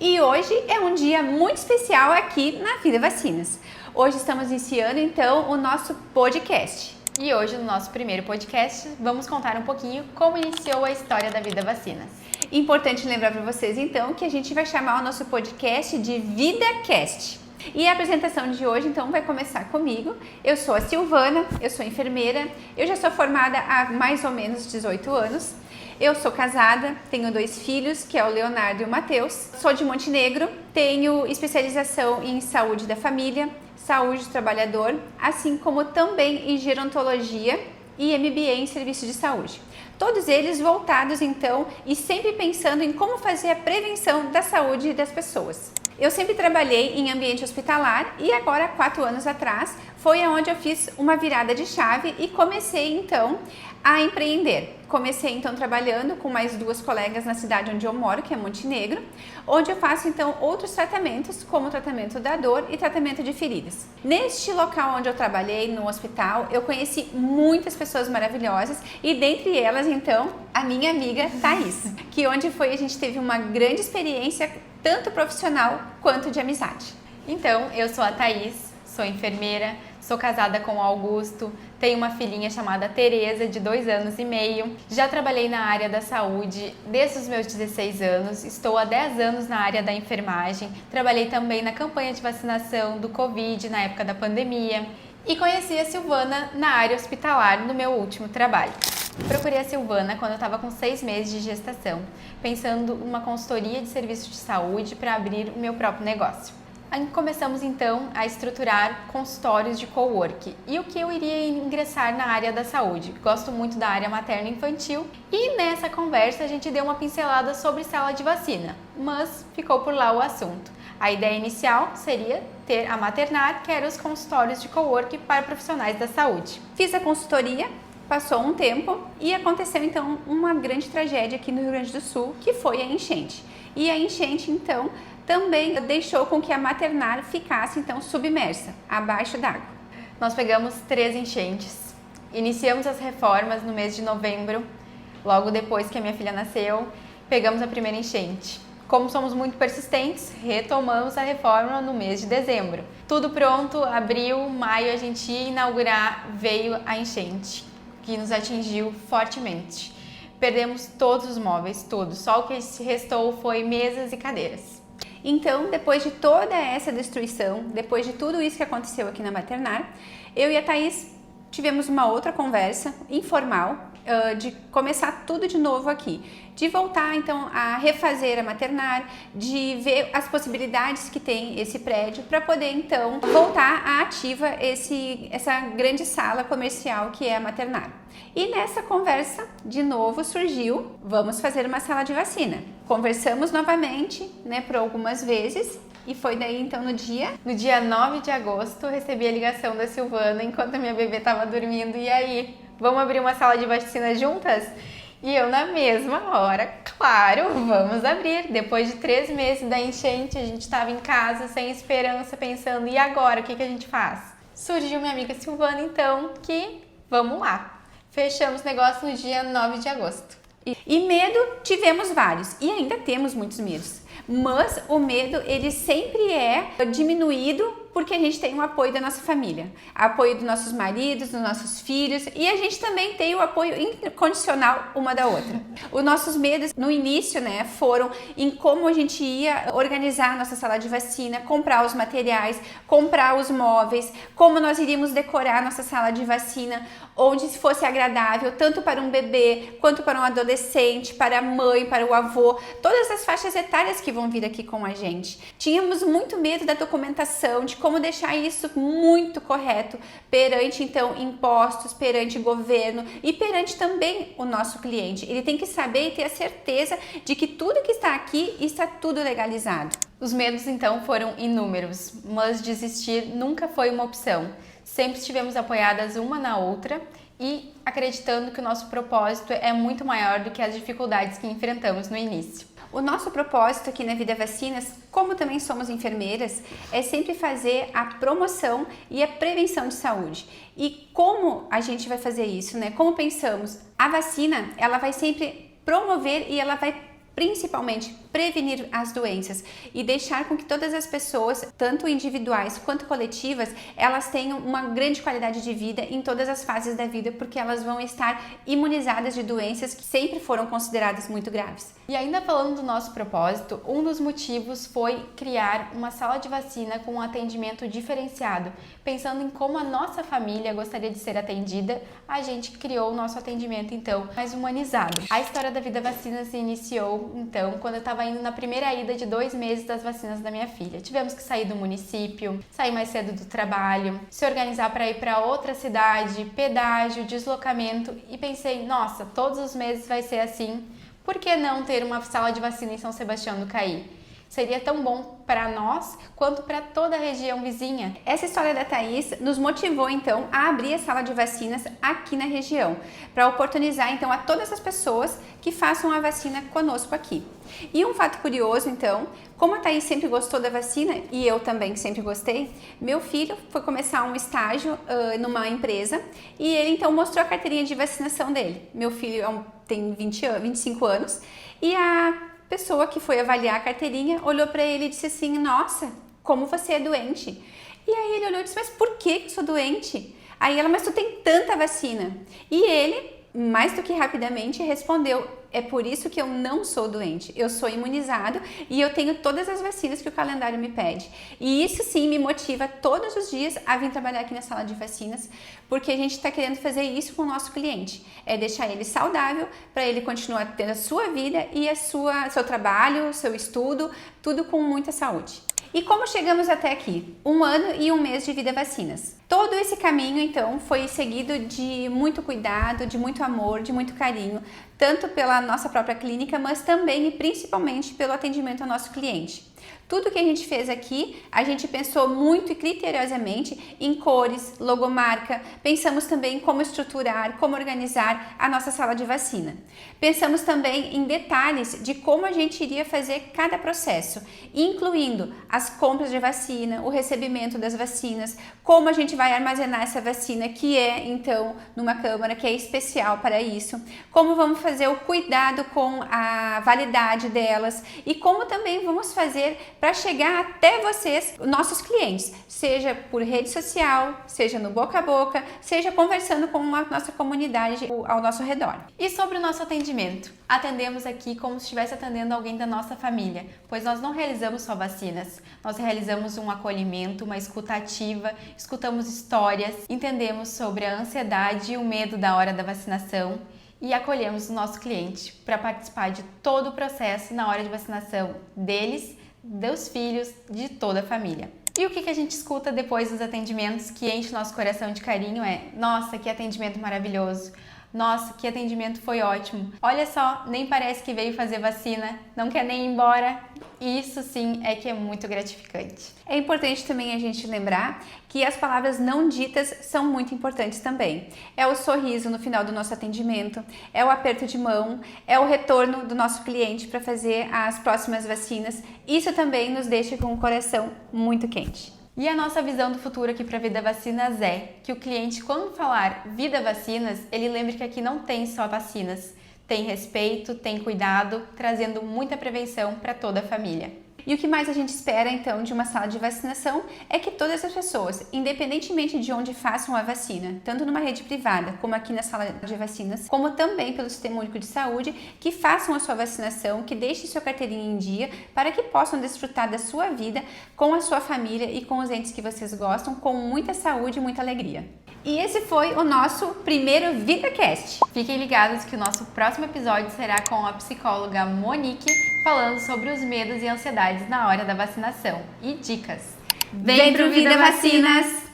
E hoje é um dia muito especial aqui na Vida Vacinas. Hoje estamos iniciando então o nosso podcast. E hoje no nosso primeiro podcast vamos contar um pouquinho como iniciou a história da Vida Vacinas. Importante lembrar para vocês então que a gente vai chamar o nosso podcast de VidaCast. E a apresentação de hoje então vai começar comigo. Eu sou a Silvana, eu sou enfermeira, eu já sou formada há mais ou menos 18 anos. Eu sou casada, tenho 2 filhos, que é o Leonardo e o Matheus. Sou de Montenegro, tenho especialização em saúde da família, saúde do trabalhador, assim como também em gerontologia e MBA em serviço de saúde. Todos eles voltados então e sempre pensando em como fazer a prevenção da saúde das pessoas. Eu sempre trabalhei em ambiente hospitalar e agora, 4 anos atrás, foi onde eu fiz uma virada de chave e comecei então a empreender. Comecei então trabalhando com mais 2 colegas na cidade onde eu moro, que é Montenegro, onde eu faço então outros tratamentos, como o tratamento da dor e tratamento de feridas. Neste local onde eu trabalhei, no hospital, eu conheci muitas pessoas maravilhosas e dentre elas então a minha amiga Thaís, que onde foi a gente teve uma grande experiência, tanto profissional quanto de amizade. Então, eu sou a Thaís, sou enfermeira, sou casada com o Augusto, tenho uma filhinha chamada Tereza, de 2 anos e meio. Já trabalhei na área da saúde desde os meus 16 anos, estou há 10 anos na área da enfermagem, trabalhei também na campanha de vacinação do Covid na época da pandemia e conheci a Silvana na área hospitalar no meu último trabalho. Procurei a Silvana quando eu estava com 6 meses de gestação, pensando numa consultoria de serviço de saúde para abrir o meu próprio negócio. Aí começamos então a estruturar consultórios de cowork e o que eu iria ingressar na área da saúde. Gosto muito da área materno-infantil e nessa conversa a gente deu uma pincelada sobre sala de vacina, mas ficou por lá o assunto. A ideia inicial seria ter a Maternar, que eram os consultórios de cowork para profissionais da saúde. Fiz a consultoria. Passou um tempo e aconteceu então uma grande tragédia aqui no Rio Grande do Sul, que foi a enchente. E a enchente então também deixou com que a Maternar ficasse então submersa, abaixo d'água. Nós pegamos 3 enchentes, iniciamos as reformas no mês de novembro, logo depois que a minha filha nasceu, pegamos a primeira enchente. Como somos muito persistentes, retomamos a reforma no mês de dezembro. Tudo pronto, abril, maio a gente ia inaugurar, veio a enchente, que nos atingiu fortemente. Perdemos todos os móveis, todos. Só o que restou foi mesas e cadeiras. Então, depois de toda essa destruição, depois de tudo isso que aconteceu aqui na Maternar, eu e a Thaís tivemos uma outra conversa informal de começar tudo de novo aqui, de voltar então a refazer a Maternar, de ver as possibilidades que tem esse prédio para poder então voltar à ativa essa grande sala comercial que é a Maternar. E nessa conversa de novo surgiu, vamos fazer uma sala de vacina. Conversamos novamente, por algumas vezes. E foi daí então no dia 9 de agosto, eu recebi a ligação da Silvana enquanto a minha bebê estava dormindo. E aí, vamos abrir uma sala de vacina juntas? E eu na mesma hora, claro, vamos abrir. Depois de 3 meses da enchente, a gente estava em casa sem esperança, pensando, e agora, o que a gente faz? Surgiu minha amiga Silvana então, que vamos lá. Fechamos o negócio no dia 9 de agosto. E medo tivemos vários e ainda temos muitos medos. Mas o medo ele sempre é diminuído porque a gente tem o apoio da nossa família, apoio dos nossos maridos, dos nossos filhos e a gente também tem o apoio incondicional uma da outra. Os nossos medos no início, foram em como a gente ia organizar a nossa sala de vacina, comprar os materiais, comprar os móveis, como nós iríamos decorar a nossa sala de vacina, onde fosse agradável tanto para um bebê quanto para um adolescente, para a mãe, para o avô, todas as faixas etárias que vão vir aqui com a gente. Tínhamos muito medo da documentação, de como deixar isso muito correto perante então impostos, perante governo e perante também o nosso cliente. Ele tem que saber e ter a certeza de que tudo que está aqui está tudo legalizado. Os medos então foram inúmeros, mas desistir nunca foi uma opção. Sempre estivemos apoiadas uma na outra e acreditando que o nosso propósito é muito maior do que as dificuldades que enfrentamos no início. O nosso propósito aqui na Vida Vacinas, como também somos enfermeiras, é sempre fazer a promoção e a prevenção de saúde. E como a gente vai fazer isso, Como pensamos? A vacina, ela vai sempre promover e ela vai principalmente prevenir as doenças e deixar com que todas as pessoas, tanto individuais quanto coletivas, elas tenham uma grande qualidade de vida em todas as fases da vida, porque elas vão estar imunizadas de doenças que sempre foram consideradas muito graves. E ainda falando do nosso propósito, um dos motivos foi criar uma sala de vacina com um atendimento diferenciado. Pensando em como a nossa família gostaria de ser atendida, a gente criou o nosso atendimento, então, mais humanizado. A história da Vida Vacina se iniciou, então, quando eu estava indo na primeira ida de 2 meses das vacinas da minha filha. Tivemos que sair do município, sair mais cedo do trabalho, se organizar para ir para outra cidade, pedágio, deslocamento, e pensei, nossa, todos os meses vai ser assim. Por que não ter uma sala de vacina em São Sebastião do Caí? Seria tão bom para nós quanto para toda a região vizinha. Essa história da Thaís nos motivou então a abrir a sala de vacinas aqui na região, para oportunizar então a todas as pessoas que façam a vacina conosco aqui. E um fato curioso então, como a Thaís sempre gostou da vacina e eu também sempre gostei, meu filho foi começar um estágio numa empresa e ele então mostrou a carteirinha de vacinação dele. Meu filho tem 25 anos e a pessoa que foi avaliar a carteirinha olhou para ele e disse assim, nossa, como você é doente. E aí ele olhou e disse, mas por que eu sou doente? Aí ela, mas tu tem tanta vacina. E ele, mais do que rapidamente, respondeu, é por isso que eu não sou doente, eu sou imunizado e eu tenho todas as vacinas que o calendário me pede. E isso sim me motiva todos os dias a vir trabalhar aqui na sala de vacinas, porque a gente está querendo fazer isso com o nosso cliente, é deixar ele saudável para ele continuar tendo a sua vida e seu trabalho, seu estudo, tudo com muita saúde. E como chegamos até aqui? 1 ano e 1 mês de Vida Vacinas. Todo esse caminho, então, foi seguido de muito cuidado, de muito amor, de muito carinho, tanto pela nossa própria clínica, mas também e principalmente pelo atendimento ao nosso cliente. Tudo que a gente fez aqui, a gente pensou muito e criteriosamente em cores, logomarca, pensamos também em como estruturar, como organizar a nossa sala de vacina. Pensamos também em detalhes de como a gente iria fazer cada processo, incluindo as compras de vacina, o recebimento das vacinas, como a gente vai armazenar essa vacina, que é então numa câmara que é especial para isso, como vamos fazer o cuidado com a validade delas e como também vamos fazer para chegar até vocês, nossos clientes, seja por rede social, seja no boca a boca, seja conversando com a nossa comunidade ao nosso redor. E sobre o nosso atendimento? Atendemos aqui como se estivesse atendendo alguém da nossa família, pois nós não realizamos só vacinas, nós realizamos um acolhimento, uma escuta ativa, escutamos histórias, entendemos sobre a ansiedade e o medo da hora da vacinação e acolhemos o nosso cliente para participar de todo o processo na hora de vacinação deles, dos filhos, de toda a família. E o que a gente escuta depois dos atendimentos que enche nosso coração de carinho é: nossa, que atendimento maravilhoso! Nossa, que atendimento foi ótimo! Olha só, nem parece que veio fazer vacina, não quer nem ir embora. Isso sim é que é muito gratificante. É importante também a gente lembrar que as palavras não ditas são muito importantes também. É o sorriso no final do nosso atendimento, é o aperto de mão, é o retorno do nosso cliente para fazer as próximas vacinas. Isso também nos deixa com o coração muito quente. E a nossa visão do futuro aqui para a Vida Vacinas é que o cliente, quando falar Vida Vacinas, ele lembre que aqui não tem só vacinas. Tem respeito, tem cuidado, trazendo muita prevenção para toda a família. E o que mais a gente espera, então, de uma sala de vacinação é que todas as pessoas, independentemente de onde façam a vacina, tanto numa rede privada, como aqui na sala de vacinas, como também pelo Sistema Único de Saúde, que façam a sua vacinação, que deixem sua carteirinha em dia, para que possam desfrutar da sua vida com a sua família e com os entes que vocês gostam, com muita saúde e muita alegria. E esse foi o nosso primeiro VidaCast. Fiquem ligados que o nosso próximo episódio será com a psicóloga Monique, falando sobre os medos e ansiedades na hora da vacinação e dicas. Vem pro Vida Vacinas!